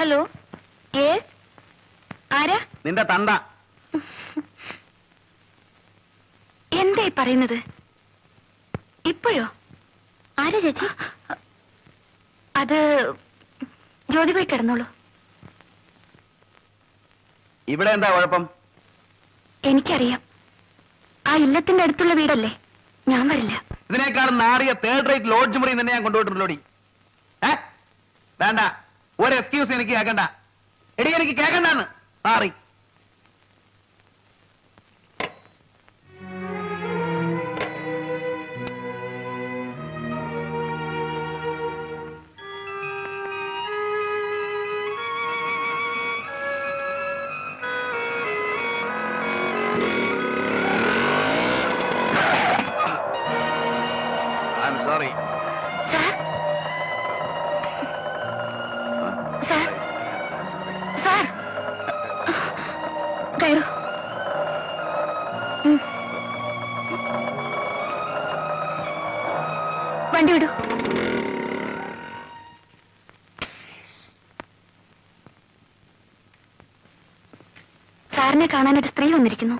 Hello, yes, ആരാ? നിന്റെ തന്ത. എന്തായി പറയുന്നത്? ഇപ്പോഴോ? ആരാ ചേച്ചി? അത് ജ്യോതി പോയി കിടന്നോളൂ. ഇവിടെ എന്താ കുഴപ്പം? എനിക്കറിയാം, ആ ഇല്ലത്തിന്റെ അടുത്തുള്ള വീടല്ലേ, ഞാൻ വരില്ല. ഇതിനേക്കാളും നാറിയ തേർഡ് റേറ്റ് ലോഡ്ജ് മുറി തന്നെ ഞാൻ കൊണ്ടുപോയിട്ടുള്ളോടി. വേണ്ട, ഒരു എക്സ്ക്യൂസ് എനിക്ക് കേൾക്കണ്ട. എടി, എനിക്ക് കേൾക്കണ്ടാന്ന്. മാറി. Sorry. സാർ, കയറൂ. വണ്ടി വിടൂ. സാറിനെ കാണാൻ ഒരു സ്ത്രീ വന്നിരിക്കുന്നു.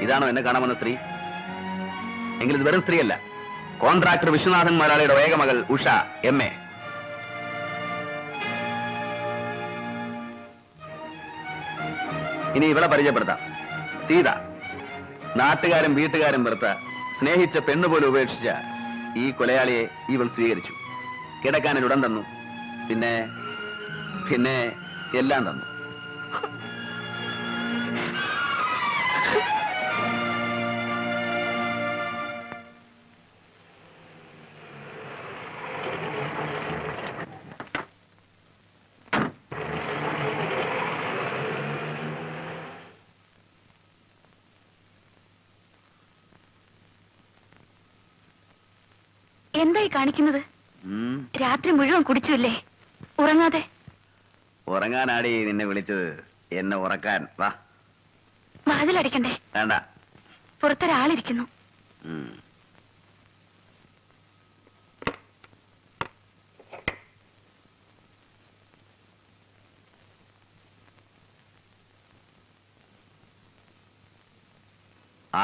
ഇതാണോ എന്നെ കാണാമെന്ന സ്ത്രീ? എങ്കിൽ ഇത് വെറും സ്ത്രീയല്ല, കോൺട്രാക്ടർ വിശ്വനാഥൻ മലയാളിയുടെ ഏക മകൾ ഉഷ MA. ഇനി ഇവളെ പരിചയപ്പെടുത്താം. സീത. നാട്ടുകാരും വീട്ടുകാരും വെറുത്ത, സ്നേഹിച്ച പെണ്ണുപോലും ഉപേക്ഷിച്ച ഈ കൊലയാളിയെ ഇവൾ സ്വീകരിച്ചു. കിടക്കാനൊരിടം തന്നു, പിന്നെ എല്ലാം തന്നു. എന്തായി കാണിക്കുന്നത്? രാത്രി മുഴുവൻ കുടിച്ചുല്ലേ, ഉറങ്ങാതെ? ഉറങ്ങാനാടി നിന്നെ വിളിച്ചത്, എന്നെ ഉറക്കാൻ. വാ. വാതിലടിക്കണ്ടേ? വേണ്ട. പുറത്തൊരാളിരിക്കുന്നു.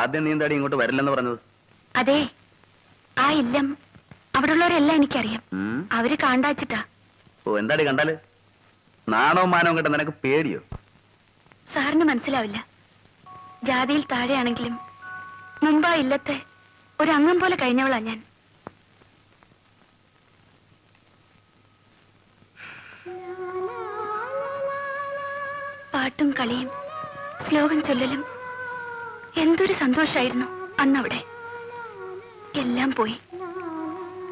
ആദ്യം നീ എന്താടി ഇങ്ങോട്ട് വരില്ലെന്ന് പറഞ്ഞത്? അതെ, ആ ഇല്ലം അവിടെയുള്ളവരെല്ലാം എനിക്കറിയാം. അവര് കാണ്ടാച്ചിട്ടാ. ഓ, എന്താടി കണ്ടാല്? നാണവും മാനവും കേട്ട നിനക്ക് പേടിയോ? സാറിന് മനസ്സിലാവില്ല. ജാതിയിൽ താഴെയാണെങ്കിലും മുമ്പാ ഇല്ലത്തെ ഒരു അംഗം പോലെ കഴിഞ്ഞവളാ ഞാൻ. പാട്ടും കളിയും ശ്ലോകം ചൊല്ലലും എന്തൊരു സന്തോഷായിരുന്നു അന്നവിടെ. എല്ലാം പോയി.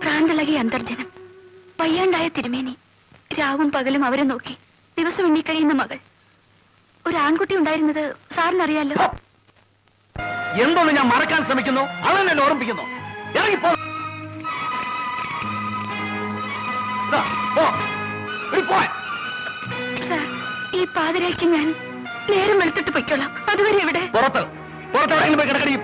പ്രാന്തളകിയ അന്തർജനം, വയ്യാണ്ടായ തിരുമേനി, രാവും പകലും അവരെ നോക്കി ദിവസം എണ്ണിക്കഴിയുന്ന മകൾ. ഒരു ആൺകുട്ടി ഉണ്ടായിരുന്നത് സാറിനറിയാലോ. എന്തോന്ന് ഞാൻ മറക്കാൻ ശ്രമിക്കുന്നു, അതെന്നെ ഓർമ്മിപ്പിക്കുന്നു. ഇറങ്ങിപ്പോ. സാർ, ഈ പാതിരായ്ക്ക് ഞാൻ നേരം വെളുത്തിട്ട് പൊയ്ക്കോളാം. അതുവരെ ഇവിടെ പുറത്തെവിടെയെങ്കിലും പോയി കിടക്കടി.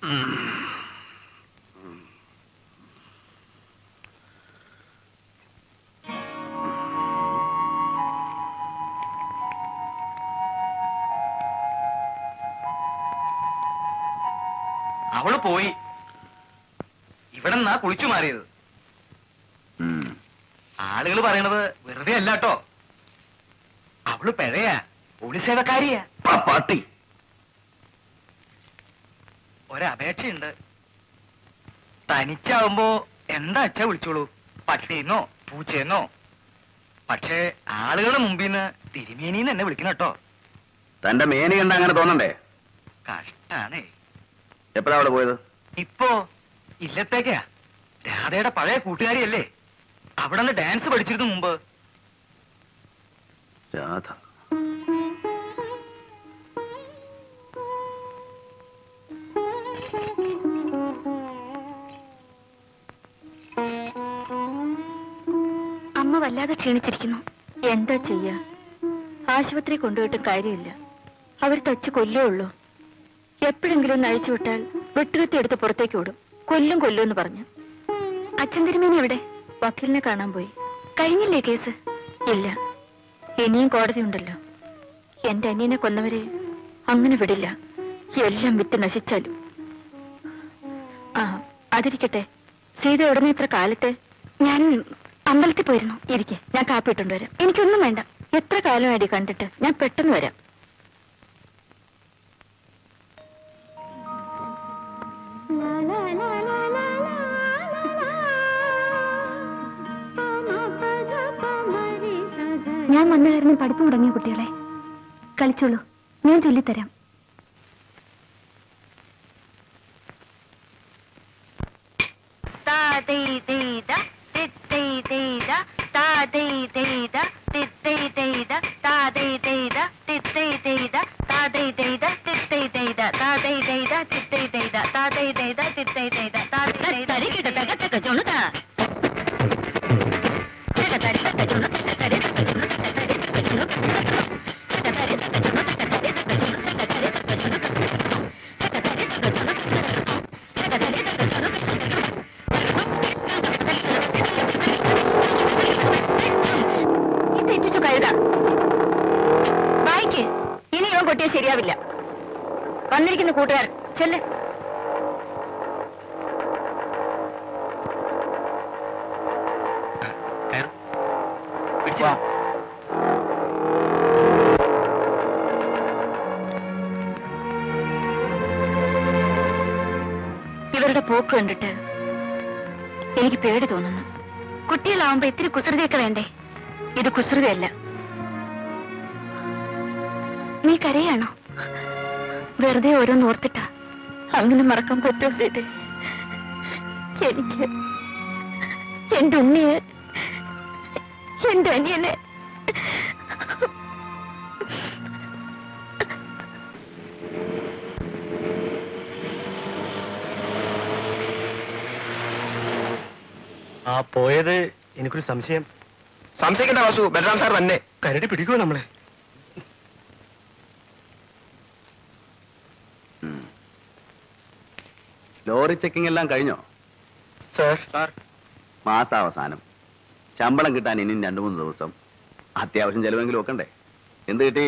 അവള് പോയി. ഇവിടെ നിന്നാ കുളിച്ചു മാറിയത്. ആളുകൾ പറയണത് വെറുതെ അല്ല കേട്ടോ. അവള് പിഴയാ, പോലീസ് സേവക്കാരിയാ. പാട്ടി ഒരപേക്ഷയുണ്ട്. തനിച്ചാവുമ്പോ എന്താ അച്ഛാ വിളിച്ചോളൂ, പട്ടീന്നോ പൂച്ചയെന്നോ. പക്ഷേ ആളുകളുടെ മുമ്പിന്ന് തിരുമേനിന്ന് എന്നെ വിളിക്കണം കേട്ടോ. തന്റെ മേനി കണ്ട അങ്ങനെ തോന്നണ്ടേ? കഷ്ടാണേ. എപ്പോഴാ അവിടെ പോയത്? ഇപ്പോ ഇല്ലത്തേക്കാ. രാധയുടെ പഴയ കൂട്ടുകാരിയല്ലേ, അവിടെ നിന്ന് ഡാൻസ് പഠിച്ചിരുന്നു മുമ്പ്. രാധ അമ്മ വല്ലാതെ ക്ഷീണിച്ചിരിക്കുന്നു. എന്താ ചെയ്യാ, ആശുപത്രി കൊണ്ടുപോയിട്ട് കാര്യമില്ല. അവർ തച്ച് കൊല്ലേ ഉള്ളൂ. എപ്പോഴെങ്കിലും ഒന്ന് അഴിച്ചു വിട്ടാൽ വെട്ടുകത്തി എടുത്ത് പുറത്തേക്ക് വിടും. കൊല്ലും എന്ന് പറഞ്ഞു. അച്ഛൻ തിരുമേനി എവിടെ? വക്കീലിനെ കാണാൻ പോയി. കഴിഞ്ഞില്ലേ കേസ്? ഇല്ല, ഇനിയും കോടതി ഉണ്ടല്ലോ. എന്റെ അനിയനെ കൊന്നവരെ അങ്ങനെ വിടില്ല, എല്ലാം വിറ്റ് നശിച്ചാലും. ആ അതിരിക്കട്ടെ, സീത ഉടനെ ഇത്ര കാലത്തെ? ഞാൻ അമ്പലത്തിൽ പോയിരുന്നു. ഇരിക്കെ, ഞാൻ കാപ്പിട്ടുണ്ട് വരാം. എനിക്കൊന്നും വേണ്ട. എത്ര കാലമായിട്ട് കണ്ടിട്ട്? ഞാൻ പെട്ടെന്ന് വരാം. ഞാൻ വന്ന കാരണം പഠിപ്പ് മുടങ്ങിയ കുട്ടികളെ കളിച്ചോളൂ, ഞാൻ ചൊല്ലിത്തരാം. ശരിയാവില്ല. വന്നിരിക്കുന്ന കൂട്ടുകാർ ചെല്ല്. ഇവരുടെ പോക്ക് കണ്ടിട്ട് എനിക്ക് പേടി തോന്നുന്നു. കുട്ടികളാവുമ്പോ ഇത്തിരി കുസൃതിയൊക്കെ വേണ്ടേ? ഇത് കുസൃതിയല്ല. നീ കരയാണോ? വെറുതെ ഓരോന്ന് ഓർത്തിട്ടാ. അങ്ങനെ മറക്കാൻ പറ്റുമോ സീതേ? എനിക്ക് എന്റെ ഉണ്ണിയെ, എന്റെ അനിയനെ ആ പോയത് എനിക്കൊരു സംശയം. സംശയിക്കേണ്ട വാസു, ബലറാം സാർ തന്നെ കരടി പിടിക്കുമോ നമ്മളെ? ലോറി ചെക്കിംഗ് എല്ലാം കഴിഞ്ഞോ? സാർ മാസാവസാനം ശമ്പളം കിട്ടാൻ ഇനിയും 2-3 ദിവസം. അത്യാവശ്യം ചെലവെങ്കിലും വെക്കണ്ടേ? എന്ത് കിട്ടി?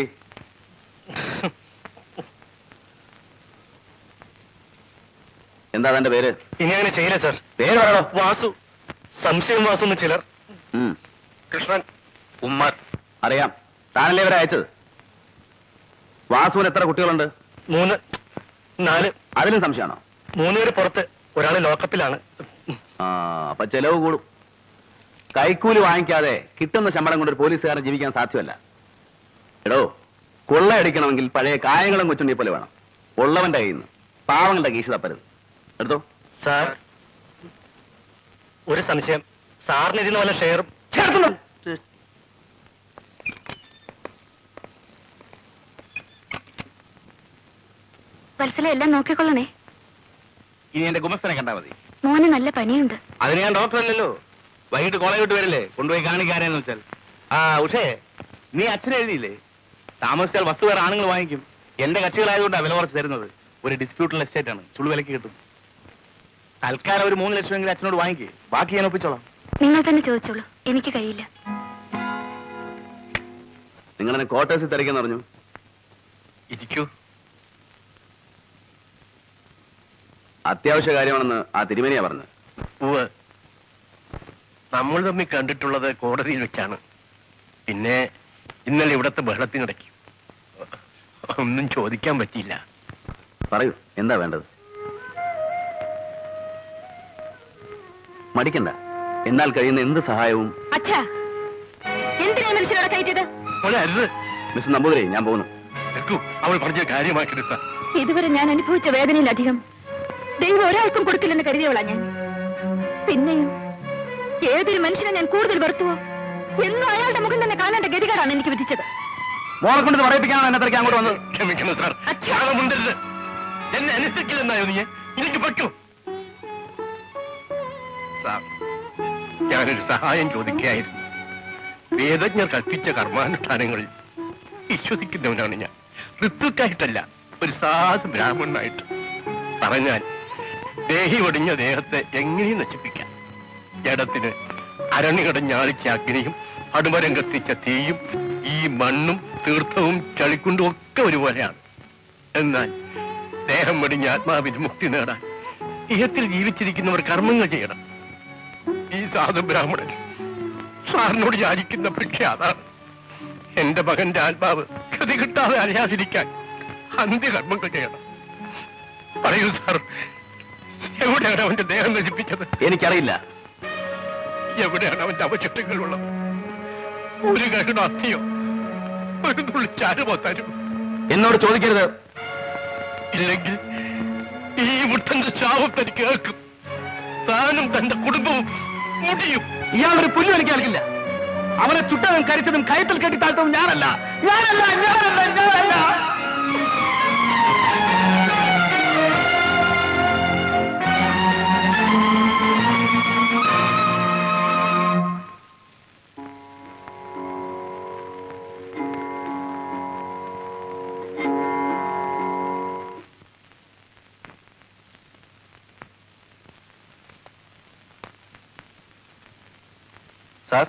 എന്താ തന്റെ പേര്? ഇനി അങ്ങനെ ചെയ്യില്ല സാർ. പേര് പറയണോ? വാസു. സംശയം വാസു എന്ന് ചിലർ. കൃഷ്ണൻ, ഉമ്മർ. അറിയാം, താനല്ലേ ഇവരെ അയച്ചത്. വാസുവിന് എത്ര കുട്ടികളുണ്ട്? 3, 4. അതിലും സംശയമാണോ? 3 പേര് പുറത്ത്, ഒരാള് ലോക്കപ്പിലാണ്. അപ്പൊ ചെലവ് കൂടും. കൈക്കൂലി വാങ്ങിക്കാതെ കിട്ടുന്ന ശമ്പളം കൊണ്ട് ഒരു പോലീസുകാരൻ ജീവിക്കാൻ സാധ്യമല്ല. എടോ, കൊള്ളയടിക്കണമെങ്കിൽ പഴയ കായങ്ങളും കൊച്ചുണ്ണി പോലെ വേണം. ഉള്ളവന്റെ കയ്യിൽ നിന്ന് പാവങ്ങളുടെ കീശ തപ്പരുത്. എടുത്തോ. സാർ, ഒരു സംശയം. സാറിന് ഇതിന് വല്ല ഷെയറും വത്സല എല്ലാം നോക്കിക്കൊള്ളണേ. ഇനി എന്റെ ഗുമസ്തനെ കണ്ടാ മതി. മോന് നല്ല പനിയുണ്ട്. അതിന് ഞാൻ ഡോക്ടറല്ലല്ലോ. വൈകിട്ട് കോളേജ് വിട്ട് വരില്ലേ, കൊണ്ടുപോയി കാണിക്കാരെന്ന് വെച്ചാൽ. ഉഷേ, നീ അച്ഛനെ എഴുതിയില്ലേ? താമസിച്ചാൽ വസ്തു വേറെ ആണുങ്ങൾ വാങ്ങിക്കും. എന്റെ കക്ഷികളായതുകൊണ്ടാണ് വില കുറച്ച് തരുന്നത്. ഒരു ഡിസ്പ്യൂട്ടുള്ള എസ്റ്റേറ്റ് ആണ്, ചുളു വിലക്ക് കിട്ടും. തൽക്കാലം ഒരു 3 ലക്ഷം എങ്കിലും അച്ഛനോട് വാങ്ങിക്കേ, ബാക്കി ഞാൻ ഒപ്പിച്ചോളാം. നിങ്ങൾ തന്നെ ചോദിച്ചോളൂ, എനിക്ക് കഴിയില്ല. നിങ്ങളെന്നെ ക്വാർട്ടേഴ്സിൽ തിരക്കെന്ന് പറഞ്ഞു. ഇരിക്കൂ. അത്യാവശ്യ കാര്യമാണെന്ന് ആ തിരുമേനിയാ പറഞ്ഞത്. ഉവ്വ്, നമ്മൾ തമ്മിൽ കണ്ടിട്ടുള്ളത് കോടതിയിൽ വെച്ചാണ്. പിന്നെ ഇന്നലെ ഇവിടത്തെ ബഹളത്തിനിടയ്ക്ക് ഒന്നും ചോദിക്കാൻ പറ്റിയില്ല. പറയൂ, എന്താ വേണ്ടത്? മടിക്കണ്ട, എന്നാൽ കഴിയുന്ന എന്ത് സഹായവും. അച്ഛാ, എന്തിനാ മനുഷ്യരോടെ കയറ്റിയത്? അരുത് മിസ്റ്റർ നമ്പൂതിരി, ഞാൻ പോകുന്നു. അവൾ പറഞ്ഞ കാര്യമാക്കിയെടുത്ത ഇതുവരെ ഞാൻ അനുഭവിച്ച വേദനയിലധികം ദൈവം ഒരാൾക്കും കൊടുക്കില്ലെന്ന് കരുതിയവളാ ഞാൻ. പിന്നെയും ഏതൊരു മനുഷ്യനെ ഞാൻ കൂടുതൽ വെറുത്തുവോ എന്നും അയാളുടെ മുഖം തന്നെ കാണേണ്ട ഗതികേടാണ് എനിക്ക് വിധിച്ചത്. മോളെ കൊണ്ട് പറയിപ്പിക്കാനാണ് എന്നെ തിരക്ക് അങ്ങോട്ട് വന്നത്. ക്ഷമിക്കണം സാർ, ക്ഷാമമുണ്ടരുത്. എന്നെ അനുസരിക്കില്ലെന്നായോ നീ? എനിക്ക് പറ്റൂ സാർ. ഞാനൊരു സഹായം ചോദിക്കുകയായിരുന്നു. വേദജ്ഞർ കൽപ്പിച്ച കർമാനുഷ്ഠാനങ്ങളിൽ വിശ്വസിക്കുന്നവനാണ് ഞാൻ. ഋത്തുക്കായിട്ടല്ല, ഒരു സാധു ബ്രാഹ്മണനായിട്ട്. പറഞ്ഞാൽ ദേഹി ഒടിഞ്ഞ ദേഹത്തെ എങ്ങനെയും നശിപ്പിക്കാം. ജഡത്തിന് അരണികടഞ്ഞ ആളിച്ച അഗ്നിയും അടുമരം കത്തിച്ച തീയും ഈ മണ്ണും തീർത്ഥവും ചളിക്കുണ്ടും ഒക്കെ ഒരുപോലെയാണ്. എന്നാൽ ദേഹം വെടിഞ്ഞ ആത്മാവിന് മുക്തി നേടാൻ ഇഹത്തിൽ ജീവിച്ചിരിക്കുന്നവർ കർമ്മങ്ങൾ ചെയ്യണം. ഈ സാധു ബ്രാഹ്മണൻ സാറിനോട് യാചിക്കുന്ന ഭിക്ഷ അതാണ്. എന്റെ മകന്റെ ആത്മാവ് ഗതി കിട്ടാതെ അറിയാതിരിക്കാൻ അന്ത്യകർമ്മങ്ങൾ ചെയ്യണം. പറയൂ സാർ, എവിടെയാണ് അവന്റെ ദേഹം നശിപ്പിച്ചത്? എനിക്കറിയില്ല. എവിടെയാണ് അവന്റെ അവശിഷ്ടങ്ങളുള്ളത്? ഒരു കഴുട അസ്ഥിയോ ഒരു തുള്ളി ചാരുമോ തരും? എന്നോട് ചോദിക്കരുത്. ഇല്ലെങ്കിൽ ഈ മുട്ടന്റെ ശാപം തനിക്ക് കേൾക്കും. താനും തന്റെ കുടുംബവും മുടിയും. ഇയാളൊരു പുല്ല് എനിക്ക് കേൾക്കില്ല. അവനെ ചുട്ടതും കരിച്ചതും കയത്തിൽ കെട്ടി താഴ്ത്തതും ഞാനല്ല. സാർ,